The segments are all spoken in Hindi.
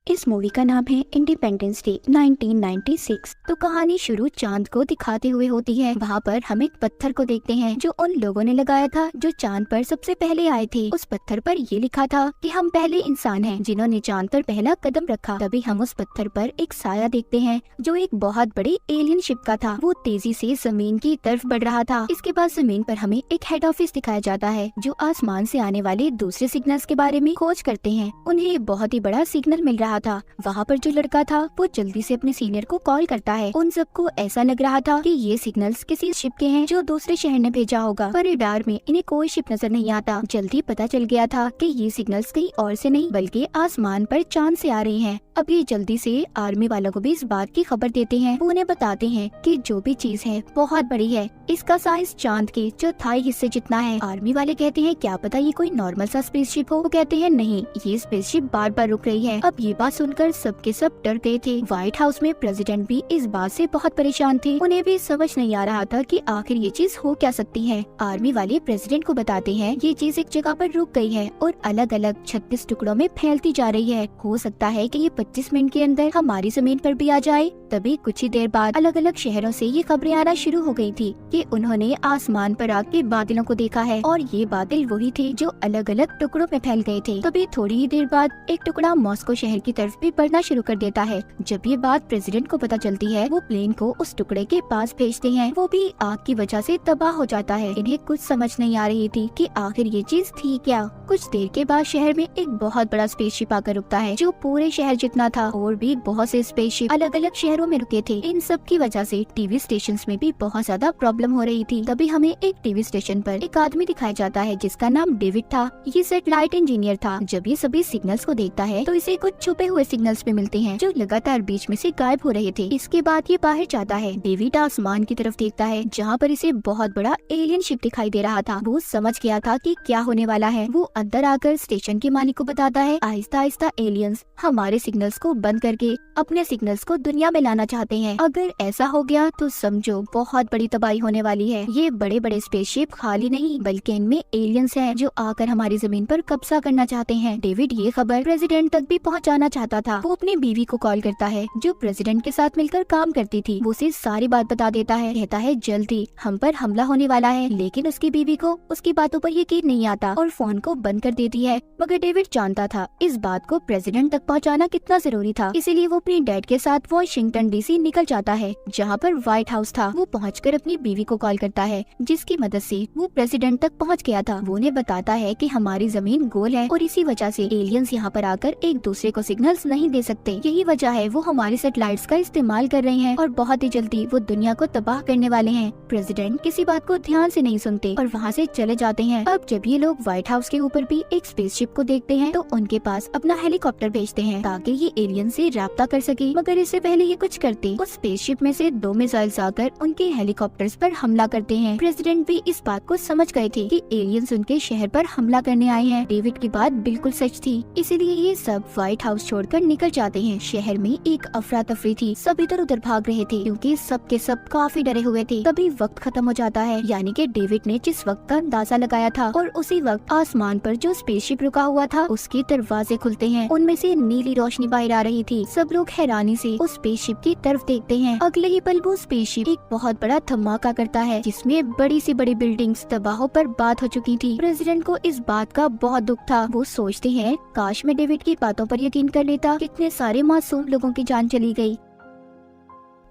इस मूवी का नाम है इंडिपेंडेंस डे 1996। तो कहानी शुरू चांद को दिखाते हुए होती है। वहाँ पर हम एक पत्थर को देखते हैं जो उन लोगों ने लगाया था जो चांद पर सबसे पहले आए थे। उस पत्थर पर ये लिखा था कि हम पहले इंसान हैं जिन्होंने चांद पर पहला कदम रखा। तभी हम उस पत्थर पर एक साया देखते हैं जो एक बहुत बड़ी एलियन शिप का था। वो तेजी से जमीन की तरफ बढ़ रहा था। इसके बाद जमीन पर हमें एक हेड ऑफिस दिखाया जाता है जो आसमान से आने वाले दूसरे सिग्नल्स के बारे में खोज करते हैं। उन्हें बहुत ही बड़ा सिग्नल मिल रहा था। वहाँ पर जो लड़का था वो जल्दी से अपने सीनियर को कॉल करता है। उन सबको ऐसा लग रहा था कि ये सिग्नल्स किसी शिप के हैं जो दूसरे शहर ने भेजा होगा, पर रडार में इन्हें कोई शिप नजर नहीं आता। जल्दी पता चल गया था कि ये सिग्नल्स कहीं और से नहीं बल्कि आसमान पर चांद से आ रहे हैं। अब ये जल्दी से आर्मी वालों को भी इस बात की खबर देते हैं। वो उन्हें बताते हैं कि जो भी चीज है बहुत बड़ी है, इसका साइज चांद के चौथाई हिस्से जितना है। आर्मी वाले कहते हैं क्या पता ये कोई नॉर्मल सा स्पेसशिप हो। वो कहते हैं नहीं, ये स्पेसशिप बार बार रुक रही है। अब ये बात सुनकर सबके सब डर गए थे। व्हाइट हाउस में प्रेसिडेंट भी इस बात से बहुत परेशान थे। उन्हें भी समझ नहीं आ रहा था कि आखिर ये चीज हो क्या सकती है। आर्मी वाले प्रेसिडेंट को बताते हैं ये चीज एक जगह पर रुक गई है और अलग अलग 36 टुकड़ों में फैलती जा रही है। हो सकता है कि ये 25 मिनट के अंदर हमारी जमीन पर भी आ जाए। तभी कुछ ही देर बाद अलग अलग शहरों से ये खबरें आना शुरू हो गई थी कि उन्होंने आसमान पर आके बादलों को देखा है और ये बादल वही थे जो अलग अलग टुकड़ों में फैल गए थे। तभी थोड़ी ही देर बाद एक टुकड़ा मॉस्को शहर की तरफ भी बढ़ना शुरू कर देता है। जब ये बात प्रेसिडेंट को पता चलती है वो प्लेन को उस टुकड़े के पास भेजते हैं। वो भी आग की वजह से तबाह हो जाता है। इन्हें कुछ समझ नहीं आ रही थी कि आखिर ये चीज थी क्या। कुछ देर के बाद शहर में एक बहुत बड़ा स्पेसशिप आकर रुकता है जो पूरे शहर जितना था। और भी बहुत से स्पेसशिप अलग अलग शहरों में रुके थे। इन सब की वजह से टीवी स्टेशन में भी बहुत ज्यादा प्रॉब्लम हो रही थी। तभी हमें एक टीवी स्टेशन पर एक आदमी दिखाया जाता है जिसका नाम डेविड था। ये सैटेलाइट इंजीनियर था। जब ये सभी सिग्नल्स को देखता है तो इसे कुछ छुपे हुए सिग्नल्स भी मिलते हैं जो लगातार बीच में से गायब हो रहे थे। इसके बाद ये बाहर जाता है। डेविड आसमान की तरफ देखता है जहाँ पर इसे बहुत बड़ा एलियन शिप दिखाई दे रहा था। वो समझ गया था कि क्या होने वाला है। वो अंदर आकर स्टेशन के मालिक को बताता है आहिस्ता आहिस्ता एलियंस हमारे सिग्नल्स को बंद करके अपने सिग्नल्स को दुनिया में लाना चाहते हैं। अगर ऐसा हो गया तो समझो बहुत बड़ी तबाही होने वाली है। ये बड़े बड़े स्पेसशिप खाली नहीं बल्कि इनमें एलियंस हैं जो आकर हमारी जमीन पर कब्जा करना चाहते हैं। डेविड ये खबर प्रेसिडेंट तक भी पहुंचाना चाहता था। वो अपनी बीवी को कॉल करता है जो प्रेसिडेंट के साथ मिलकर काम करती थी। वो उसे सारी बात बता देता है। कहता है जल्दी हम पर हमला होने वाला है। लेकिन उसकी बीवी को उसकी बातों पर यकीन नहीं आता और फोन को बंद कर देती है। मगर डेविड जानता था इस बात को प्रेसिडेंट तक पहुंचाना कितना जरूरी था। इसीलिए वो अपनी डैड के साथ वॉशिंगटन डीसी निकल जाता है जहाँ पर व्हाइट हाउस था। वो पहुंचकर अपनी बीवी को कॉल करता है जिसकी मदद से वो प्रेसिडेंट तक पहुंच गया था। वो उन्हें बताता है कि हमारी जमीन गोल है और इसी वजह से एलियंस यहाँ पर आकर एक दूसरे को सिग्नल्स नहीं दे सकते। यही वजह है वो हमारी सैटेलाइट्स का इस्तेमाल कर रहे हैं और बहुत ही जल्दी वो दुनिया को तबाह करने वाले हैं। प्रेसिडेंट किसी बात को ध्यान से नहीं सुनते और वहाँ से चले जाते हैं। अब जब ये लोग व्हाइट हाउस के ऊपर भी एक स्पेसशिप को देखते हैं तो उनके पास अपना हेलीकॉप्टर भेजते हैं ताकि ये एलियन से राब्ता कर सके। मगर इससे पहले ये कुछ करते उस स्पेसशिप में से 2 मिसाइल्स आकर उनके हेलीकॉप्टर्स पर हमला करते हैं। प्रेसिडेंट भी इस बात को समझ गए थे कि एलियंस उनके शहर पर हमला करने आए हैं। डेविड की बात बिल्कुल सच थी। इसीलिए ये सब व्हाइट हाउस छोड़कर निकल जाते हैं। शहर में एक अफरा तफरी थी। सब इधर उधर भाग रहे थे क्योंकि सब के सब काफी डरे हुए थे। तभी वक्त खत्म हो जाता है, यानी कि डेविड ने जिस वक्त का अंदाजा लगाया था और उसी वक्त आसमान पर जो स्पेसशिप रुका हुआ था उसके दरवाजे खुलते हैं। उनमें से नीली रोशनी बाहर आ रही थी। सब लोग हैरानी से उस स्पेसशिप की तरफ देखते हैं। अगले ही पल वो स्पेसशिप एक बहुत बड़ा धमाका करता है जिसमें बड़ी सी बड़ी बिल्डिंग्स तबाह पर बात हो चुकी थी। प्रेसिडेंट को इस बात का बहुत दुख था। वो सोचते हैं काश मैं डेविड की बातों पर यकीन कर लेता, कितने सारे मासूम लोगों की जान चली गई।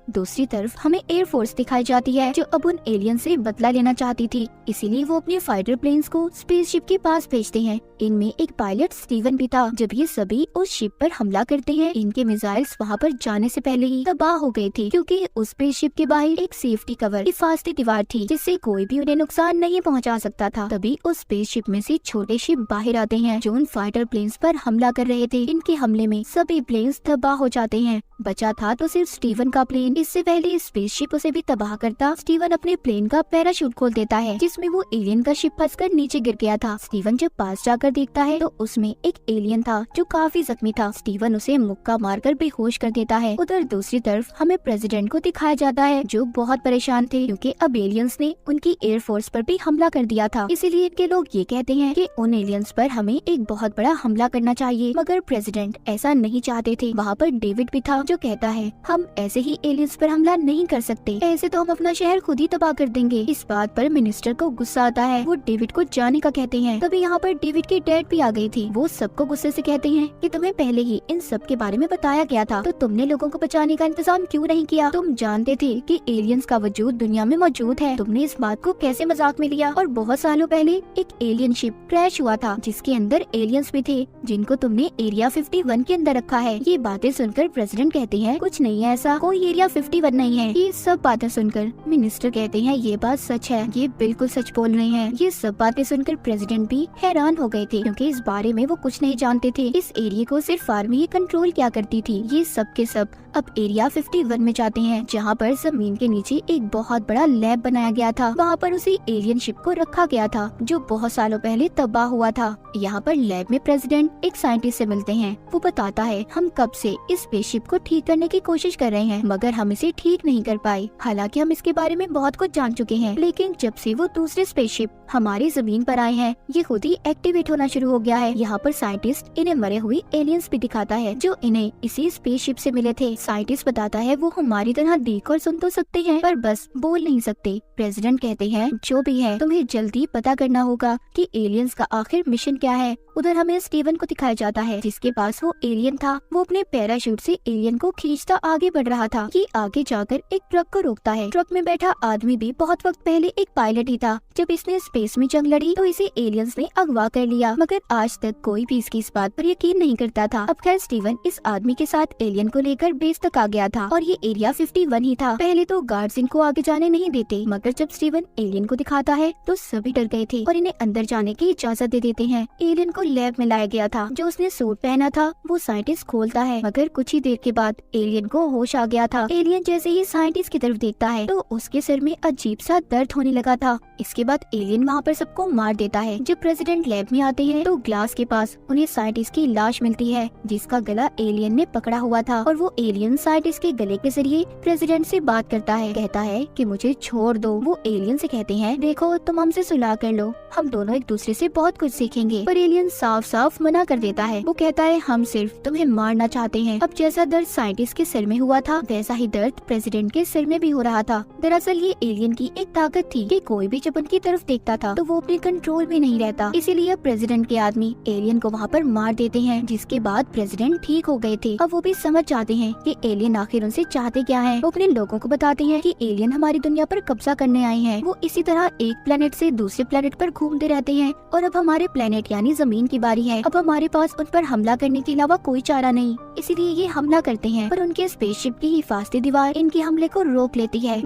दूसरी तरफ हमें एयरफोर्स दिखाई जाती है जो अब उन एलियन से बदला लेना चाहती थी। इसीलिए वो अपने फाइटर प्लेन्स को स्पेसशिप के पास भेजते हैं। इनमें एक पायलट स्टीवन भी था। जब ये सभी उस शिप पर हमला करते हैं इनके मिसाइल्स वहाँ पर जाने से पहले ही तबाह हो गए थे क्योंकि उस स्पेसशिप के बाहर एक सेफ्टी कवर हिफाजती दीवार थी जिससे कोई भी उन्हें नुकसान नहीं पहुँचा सकता था। तभी उस स्पेसशिप में से छोटे शिप बाहर आते हैं जो उन फाइटर प्लेन्स पर हमला कर रहे थे। इनके हमले में सभी प्लेन्स तबाह हो जाते हैं। बचा था तो सिर्फ स्टीवन का प्लेन। इससे पहले स्पेसशिप उसे भी तबाह करता, स्टीवन अपने प्लेन का पैराशूट खोल देता है, जिसमें वो एलियन का शिप फंसकर नीचे गिर गया था। स्टीवन जब पास जाकर देखता है तो उसमें एक एलियन था जो काफी जख्मी था। स्टीवन उसे मुक्का मारकर बेहोश कर देता है। उधर दूसरी तरफ हमें प्रेसिडेंट को दिखाया जाता है जो बहुत परेशान थे क्योंकि अब एलियंस ने उनकी एयरफोर्स पर भी हमला कर दिया था। इसीलिए इनके लोग ये कहते हैं कि उन एलियंस पर हमें एक बहुत बड़ा हमला करना चाहिए, मगर प्रेसिडेंट ऐसा नहीं चाहते थे। वहाँ पर डेविड भी था जो कहता है हम ऐसे ही एलियंस पर हमला नहीं कर सकते, ऐसे तो हम अपना शहर खुद ही तबाह कर देंगे। इस बात पर मिनिस्टर को गुस्सा आता है, वो डेविड को जाने का कहते हैं। तभी यहाँ पर डेविड की डैड भी आ गई थी। वो सबको गुस्से से कहते हैं कि तुम्हें पहले ही इन सब के बारे में बताया गया था, तो तुमने लोगों को बचाने का इंतजाम क्यों नहीं किया? तुम जानते थे कि एलियंस का वजूद दुनिया में मौजूद है, तुमने इस बात को कैसे मजाक में लिया? और बहुत सालों पहले एक एलियन शिप क्रैश हुआ था जिसके अंदर एलियंस भी थे जिनको तुमने एरिया 51 के अंदर रखा है। ये बातें सुनकर प्रेसिडेंट कहते हैं कुछ नहीं है ऐसा, कोई एरिया 51 नहीं है। ये सब बातें सुनकर मिनिस्टर कहते हैं ये बात सच है, ये बिल्कुल सच बोल रहे हैं। ये सब बातें सुनकर प्रेसिडेंट भी हैरान हो गए थे क्योंकि इस बारे में वो कुछ नहीं जानते थे। इस एरिया को सिर्फ आर्मी ही कंट्रोल किया करती थी। ये सब के सब अब एरिया 51 में जाते हैं जहाँ पर जमीन के नीचे एक बहुत बड़ा लैब बनाया गया था। वहाँ पर उसी एलियन शिप को रखा गया था जो बहुत सालों पहले तबाह हुआ था। यहाँ पर लैब में प्रेसिडेंट एक साइंटिस्ट से मिलते हैं। वो बताता है हम कब से इस स्पेसशिप को ठीक करने की कोशिश कर रहे हैं मगर हम इसे ठीक नहीं कर पाए। हालांकि हम इसके बारे में बहुत कुछ जान चुके हैं, लेकिन जब से वो दूसरे स्पेसशिप हमारी जमीन पर आए हैं ये खुद ही एक्टिवेट होना शुरू हो गया है। यहाँ पर साइंटिस्ट इन्हें मरे हुए एलियंस भी दिखाता है जो इन्हें इसी स्पेसशिप से मिले थे। साइंटिस्ट बताता है वो हमारी तरह देख और सुन तो सकते हैं पर बस बोल नहीं सकते। प्रेसिडेंट कहते हैं जो भी है तुम्हें जल्दी पता करना होगा कि एलियंस का आखिर मिशन क्या है। उधर हमें स्टीवन को दिखाया जाता है जिसके पास वो एलियन था। वो अपने पैराशूट से एलियन को खींचता आगे बढ़ रहा था। ये आगे जाकर एक ट्रक को रोकता है। ट्रक में बैठा आदमी भी बहुत वक्त पहले एक पायलट ही था। जब इसने स्पेस में जंग लड़ी तो इसे एलियंस ने अगवा कर लिया, मगर आज तक कोई भी इसकी इस बात पर यकीन नहीं करता था। अब खैर स्टीवन इस आदमी के साथ एलियन को लेकर बेस तक आ गया था और ये एरिया 51 ही था। पहले तो गार्ड्स इनको आगे जाने नहीं देते, मगर जब स्टीवन एलियन को दिखाता है तो सभी डर गए थे और इन्हें अंदर जाने की इजाजत दे देते हैं। एलियन को लैब में लाया गया था। जो उसने सूट पहना था वो साइंटिस्ट खोलता है, मगर कुछ ही देर के बाद एलियन को होश आ गया था। एलियन जैसे ही साइंटिस्ट की तरफ देखता है तो उसके सिर में अजीब सा दर्द होने लगा था। इसके बाद एलियन वहाँ पर सबको मार देता है। जब प्रेसिडेंट लैब में आते हैं तो ग्लास के पास उन्हें साइंटिस्ट की लाश मिलती है जिसका गला एलियन ने पकड़ा हुआ था और वो एलियन साइंटिस्ट के गले के जरिए प्रेसिडेंट से बात करता है। कहता है कि मुझे छोड़ दो। वो एलियन से कहते हैं देखो तुम हमसे सुलह कर लो, हम दोनों एक दूसरे से बहुत कुछ सीखेंगे। पर एलियन साफ साफ मना कर देता है। वो कहता है हम सिर्फ तुम्हें मारना चाहते हैं। अब जैसा दर्द साइंटिस्ट के सिर में हुआ था वैसा ही दर्द प्रेसिडेंट के सिर में भी हो रहा था। दरअसल ये एलियन की एक ताकत थी कि कोई भी जब उनकी तरफ देखता था तो वो अपने कंट्रोल में नहीं रहता। इसीलिए प्रेसिडेंट के आदमी एलियन को वहाँ पर मार देते हैं, जिसके बाद प्रेसिडेंट ठीक हो गए थे। अब वो भी समझ जाते हैं कि एलियन आखिर उनसे चाहते क्या है। वो अपने लोगों को बताते हैं कि एलियन हमारी दुनिया पर कब्जा करने आए हैं। वो इसी तरह एक प्लेनेट से दूसरे प्लेनेट पर घूमते रहते हैं और अब हमारे प्लेनेट यानी जमीन की बारी है। अब हमारे पास उन पर हमला करने के अलावा कोई चारा नहीं, इसीलिए ये हमला करते हैं। पर उनके स्पेसशिप की हिफाजती दीवार इनके हमले को रोक लेती है।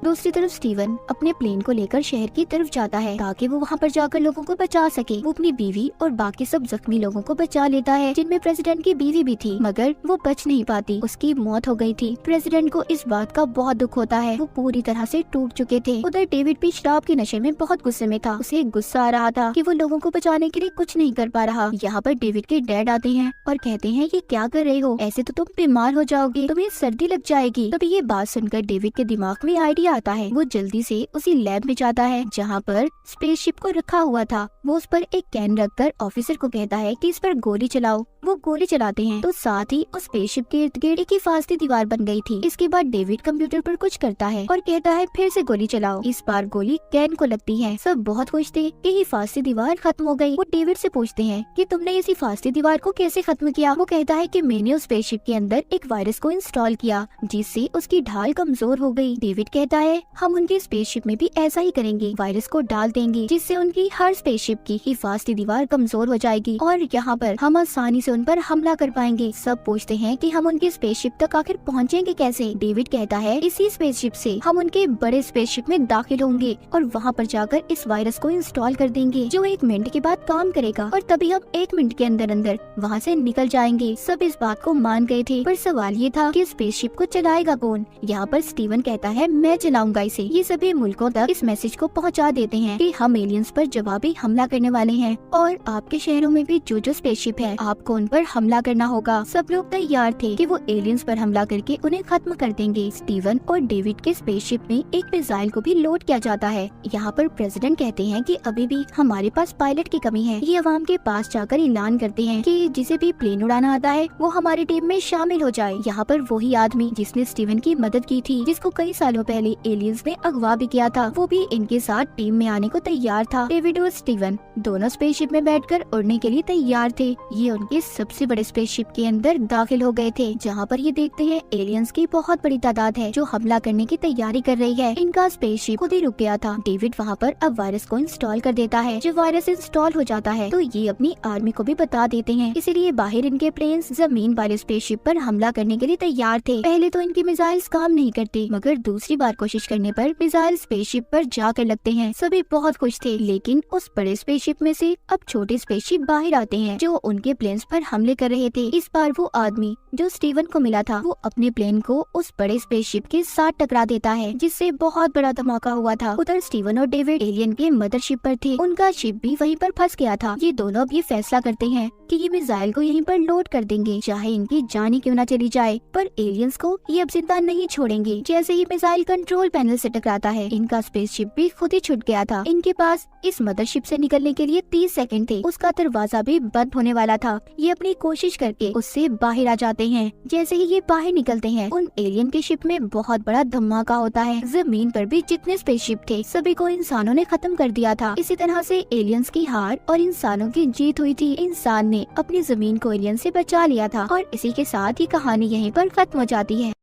दूसरी तरफ स्टीवन अपने प्लेन को लेकर शहर की तरफ जाता है ताकि वो वहाँ पर जाकर लोगों को बचा सके। वो अपनी बीवी और बाकी सब जख्मी लोगों को बचा लेता है जिनमें प्रेसिडेंट की बीवी भी थी, मगर वो बच नहीं पाती, उसकी मौत हो गई थी। प्रेसिडेंट को इस बात का बहुत दुख होता है, वो पूरी तरह से टूट चुके थे। उधर डेविड भी शराब के नशे में बहुत गुस्से में था। उसे गुस्सा आ रहा था कि वो लोगों को बचाने के लिए कुछ नहीं कर पा रहा। यहाँ पर डेविड के डैड आते हैं और कहते हैं ये क्या कर रहे हो, ऐसे तो तुम बीमार हो जाओगे, तुम्हें सर्दी लग जाएगी। तभी ये बात सुनकर डेविड के दिमाग में आइडिया आता है। वो जल्दी से उसी लैब में जाता है जहाँ पर स्पेसशिप को रखा हुआ था। वो उस पर एक कैन रखकर ऑफिसर को कहता है कि इस पर गोली चलाओ। वो गोली चलाते हैं तो साथ ही उस स्पेसशिप के इर्द गिर्द एक हिफाजती दीवार बन गई थी। इसके बाद डेविड कंप्यूटर पर कुछ करता है और कहता है फिर से गोली चलाओ। इस बार गोली कैन को लगती है। सब बहुत खुश थे कि हिफाजती दीवार खत्म हो गई। वो डेविड से पूछते हैं कि तुमने इस हिफाजती दीवार को कैसे खत्म किया। वो कहता है कि मैंने उस स्पेसशिप के अंदर एक वायरस को इंस्टॉल किया जिससे उसकी ढाल कमजोर हो गई। डेविड कहता है हम उनकी स्पेसशिप में भी ऐसा ही करेंगे, वायरस को डाल देंगे जिससे उनकी हर स्पेसशिप की हिफाजती दीवार कमजोर हो जाएगी और यहाँ पर हम आसानी से उन पर हमला कर पाएंगे। सब पूछते हैं कि हम उनकी स्पेसशिप तक आखिर पहुंचेंगे कैसे। डेविड कहता है इसी स्पेसशिप से हम उनके बड़े स्पेसशिप में दाखिल होंगे और वहाँ पर जाकर इस वायरस को इंस्टॉल कर देंगे जो 1 मिनट के बाद काम करेगा और तभी हम 1 मिनट के अंदर अंदर वहाँ से निकल जाएंगे। सब इस बात को मान गए थे, पर सवाल ये था कि स्पेसशिप को चलाएगा कौन। यहाँ पर स्टीवन कहता है मैं चलाऊंगा इसे। ये सभी मुल्कों तक इस मैसेज को पहुँचा देते हैं कि हम एलियंस पर जवाबी हमला करने वाले हैं और आपके शहरों में भी जो स्पेसशिप है आपको उन पर हमला करना होगा। सब लोग तैयार थे कि वो एलियंस पर हमला करके उन्हें खत्म कर देंगे। स्टीवन और डेविड के स्पेसशिप में एक मिसाइल को भी लोड किया जाता है। यहाँ पर प्रेसिडेंट कहते हैं कि अभी भी हमारे पास पायलट की कमी है। ये अवाम के पास जाकर ऐलान करते हैं कि जिसे भी प्लेन उड़ाना आता है वो हमारी टीम में शामिल हो जाए। यहाँ पर वही आदमी जिसने स्टीवन की मदद की थी, जिसको कई सालों पहले एलियंस ने अगवा भी किया था, वो भी इनके साथ टीम में आने को तैयार था। डेविड और स्टीवन दोनों स्पेसशिप में बैठकर उड़ने के लिए तैयार थे। ये उनके सबसे बड़े स्पेसशिप के अंदर दाखिल हो गए थे, जहाँ पर ये देखते हैं एलियंस की बहुत बड़ी तादाद है जो हमला करने की तैयारी कर रही है। इनका स्पेसशिप खुद ही रुक गया था। डेविड वहाँ पर अब वायरस को इंस्टॉल कर देता है। जब वायरस इंस्टॉल हो जाता है तो ये अपनी आर्मी को भी बता देते हैं, इसीलिए बाहर इनके प्लेन्स जमीन वाले स्पेसशिप पर हमला करने के लिए तैयार थे। पहले तो इनके मिसाइल्स काम नहीं करते, मगर दूसरी बार कोशिश करने पर मिसाइल स्पेसशिप पर जाकर लगते हैं। सभी बहुत खुश थे, लेकिन उस बड़े स्पेसशिप में से अब छोटे स्पेसशिप बाहर आते हैं जो उनके प्लेन्स पर हमले कर रहे थे। इस बार वो आदमी जो स्टीवन को मिला था वो अपने प्लेन को उस बड़े स्पेसशिप के साथ टकरा देता है, जिससे बहुत बड़ा धमाका हुआ था। उधर स्टीवन और डेविड एलियन के मदरशिप पर थे, उनका शिप भी वहीं पर फंस गया था। ये दोनों भी फैसला करते हैं कि ये मिसाइल को यहीं पर लोड कर देंगे, चाहे इनकी जान ही क्यों न चली जाए। पर एलियंस को ये अब जिंदा नहीं छोड़ेंगे। जैसे ही मिसाइल कंट्रोल पैनल से टकराता है, इनका स्पेसशिप भी खुद ही छूट गया था। इनके पास इस मदरशिप से निकलने के लिए 30 सेकंड थे। उसका दरवाजा भी बंद होने वाला था। ये अपनी कोशिश करके उससे बाहर आ जाते हैं। जैसे ही ये बाहर निकलते हैं, उन एलियन के शिप में बहुत बड़ा धमाका होता है। जमीन पर भी जितने स्पेसशिप थे सभी को इंसानों ने खत्म कर दिया था। इसी तरह से एलियंस की हार और इंसानों की जीत हुई थी। इंसान ने अपनी जमीन को एलियन से बचा लिया था और इसी के साथ ये कहानी यहीं पर खत्म हो जाती है।